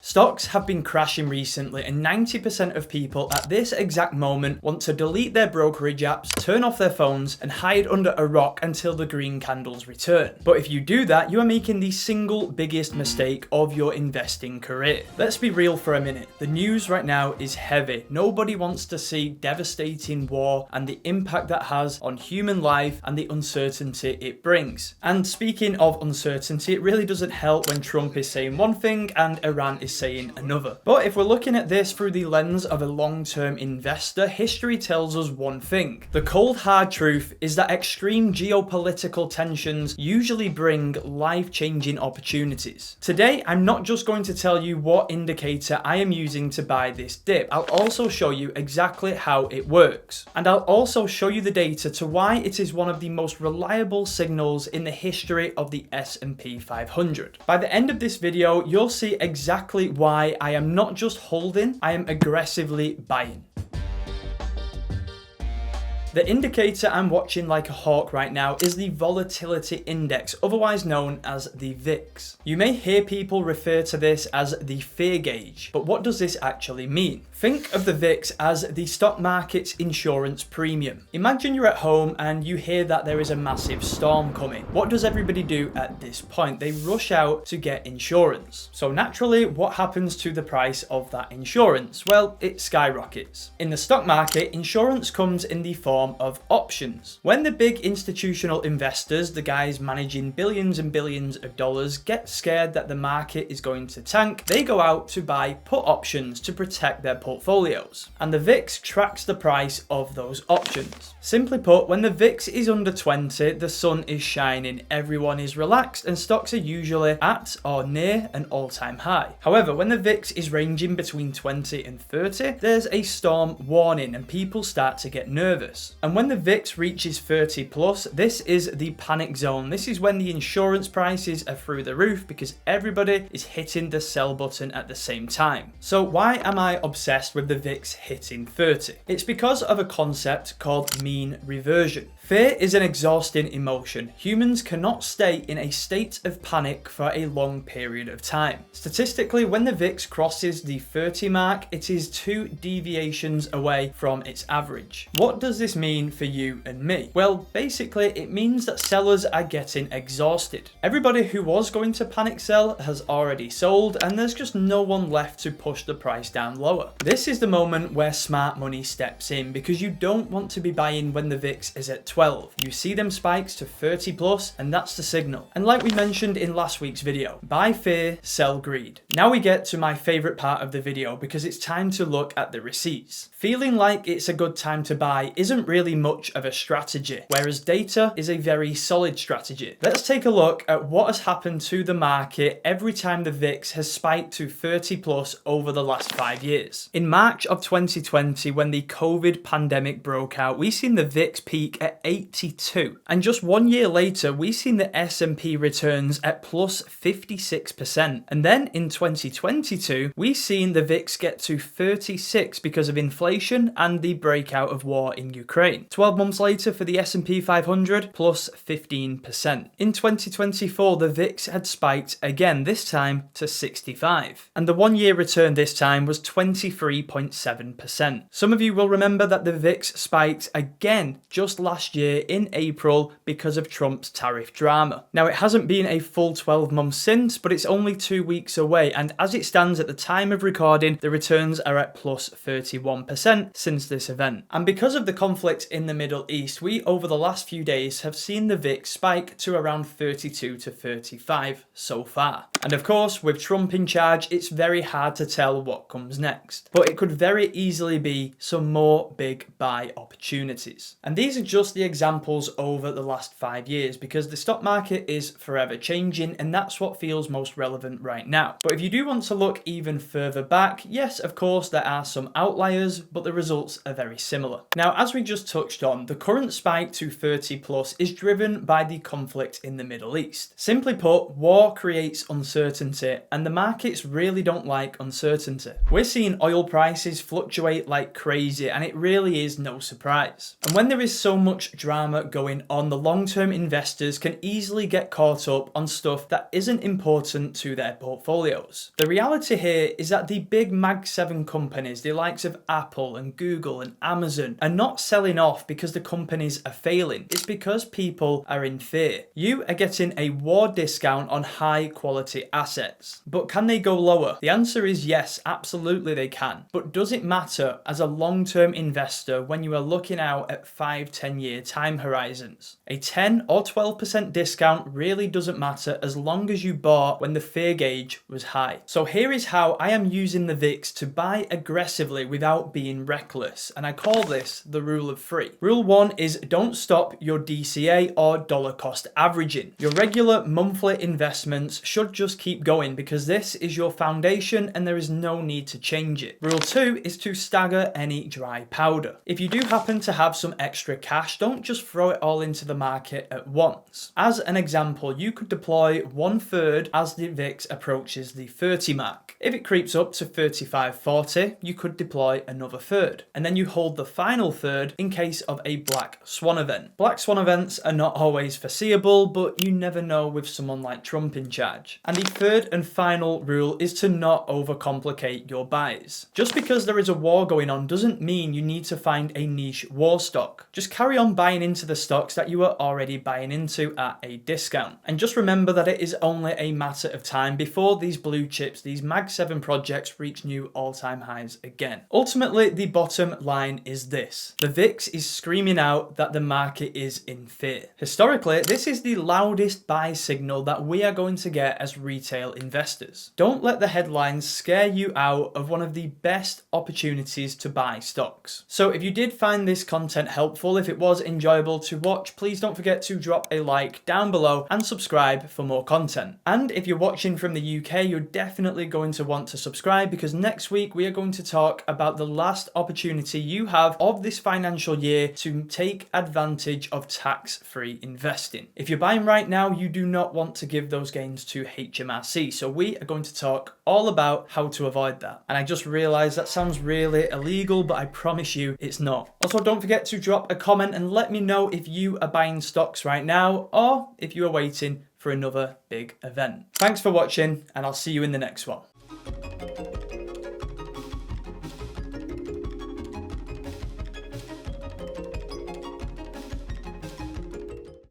Stocks have been crashing recently, and 90% of people at this exact moment want to delete their brokerage apps, turn off their phones, and hide under a rock until the green candles return. But if you do that, you are making the single biggest mistake of your investing career. Let's be real for a minute. The news right now is heavy. Nobody wants to see devastating war and the impact that has on human life and the uncertainty it brings. And speaking of uncertainty, it really doesn't help when Trump is saying one thing and Iran is saying another. But if we're looking at this through the lens of a long-term investor, history tells us one thing. The cold hard truth is that extreme geopolitical tensions usually bring life-changing opportunities. Today, I'm not just going to tell you what indicator I am using to buy this dip. I'll also show you exactly how it works. And I'll also show you the data to why it is one of the most reliable signals in the history of the S&P 500. By the end of this video, you'll see exactly why I am not just holding, I am aggressively buying. The indicator I'm watching like a hawk right now is the volatility index, otherwise known as the VIX. You may hear people refer to this as the fear gauge, but what does this actually mean? Think of the VIX as the stock market's insurance premium. Imagine you're at home and you hear that there is a massive storm coming. What does everybody do at this point? They rush out to get insurance. So naturally, what happens to the price of that insurance? Well, it skyrockets. In the stock market, insurance comes in the form of options. When the big institutional investors, the guys managing billions and billions of dollars, get scared that the market is going to tank, they go out to buy put options to protect their portfolios. And the VIX tracks the price of those options. Simply put, when the VIX is under 20, the sun is shining, everyone is relaxed, and stocks are usually at or near an all-time high. However, when the VIX is ranging between 20 and 30, there's a storm warning and people start to get nervous. And when the VIX reaches 30 plus, this is the panic zone. This is when the insurance prices are through the roof because everybody is hitting the sell button at the same time. So why am I obsessed with the VIX hitting 30? It's because of a concept called mean reversion. Fear is an exhausting emotion. Humans cannot stay in a state of panic for a long period of time. Statistically, when the VIX crosses the 30 mark, it is 2 deviations away from its average. What does this mean for you and me? Well, basically, it means that sellers are getting exhausted. Everybody who was going to panic sell has already sold, and there's just no one left to push the price down lower. This is the moment where smart money steps in because you don't want to be buying when the VIX is at 12. You see them spikes to 30 plus, and that's the signal. And like we mentioned in last week's video, buy fear, sell greed. Now we get to my favorite part of the video because it's time to look at the receipts. Feeling like it's a good time to buy isn't really much of a strategy, whereas data is a very solid strategy. Let's take a look at what has happened to the market every time the VIX has spiked to 30 plus over the last 5 years. In March of 2020, when the COVID pandemic broke out, we seen the VIX peak at 82. And just 1 year later, we seen the S&P returns at plus 56%. And then in 2022, we seen the VIX get to 36 because of inflation and the breakout of war in Ukraine. 12 months later for the S&P 500, plus 15%. In 2024, the VIX had spiked again, this time to 65. And the 1 year return this time was 23.7%. Some of you will remember that the VIX spiked again just last year in April because of Trump's tariff drama. Now, it hasn't been a full 12 months since, but it's only 2 weeks away, and as it stands at the time of recording, the returns are at plus 31% since this event. And because of the conflict in the Middle East, we over the last few days have seen the VIX spike to around 32 to 35 so far. And of course, with Trump in charge, it's very hard to tell what comes next. But it could very easily be some more big buy opportunities. And these are just the examples over the last 5 years because the stock market is forever changing, and that's what feels most relevant right now. But if you do want to look even further back, yes, of course, there are some outliers, but the results are very similar. Now, as we just touched on, the current spike to 30 plus is driven by the conflict in the Middle East. Simply put, war creates uncertainty, and the markets really don't like uncertainty. We're seeing oil prices fluctuate like crazy, and it really is no surprise. And when there is so much much drama going on, the long-term investors can easily get caught up on stuff that isn't important to their portfolios. The reality here is that the big Mag 7 companies, the likes of Apple and Google and Amazon, are not selling off because the companies are failing. It's because people are in fear. You are getting a war discount on high quality assets. But can they go lower? The answer is yes, absolutely they can. But does it matter as a long-term investor when you are looking out at 5-10 year time horizons? A 10 or 12% discount really doesn't matter as long as you bought when the fear gauge was high. So here is how I am using the VIX to buy aggressively without being reckless, and I call this the rule of 3. Rule 1 is don't stop your DCA or dollar cost averaging. Your regular monthly investments should just keep going because this is your foundation and there is no need to change it. Rule 2 is to stagger any dry powder. If you do happen to have some extra cash, don't just throw it all into the market at once. As an example, you could deploy 1/3 as the VIX approaches the 30 mark. If it creeps up to 35-40, you could deploy another third. And then you hold the final third in case of a black swan event. Black swan events are not always foreseeable, but you never know with someone like Trump in charge. And the third and final rule is to not overcomplicate your buys. Just because there is a war going on doesn't mean you need to find a niche war stock. Just carry on buying into the stocks that you are already buying into at a discount. And just remember that it is only a matter of time before these blue chips, these Mag 7 projects reach new all-time highs again. Ultimately, the bottom line is this. The VIX is screaming out that the market is in fear. Historically, this is the loudest buy signal that we are going to get as retail investors. Don't let the headlines scare you out of one of the best opportunities to buy stocks. So if you did find this content helpful, if it was enjoyable to watch, please don't forget to drop a like down below and subscribe for more content. And if you're watching from the UK, you're definitely going to want to subscribe because next week we are going to talk about the last opportunity you have of this financial year to take advantage of tax-free investing. If you're buying right now, you do not want to give those gains to HMRC. So we are going to talk all about how to avoid that. And I just realized that sounds really illegal, but I promise you it's not. Also, don't forget to drop a comment and let me know if you are buying stocks right now or if you are waiting for another big event. Thanks for watching and I'll see you in the next one.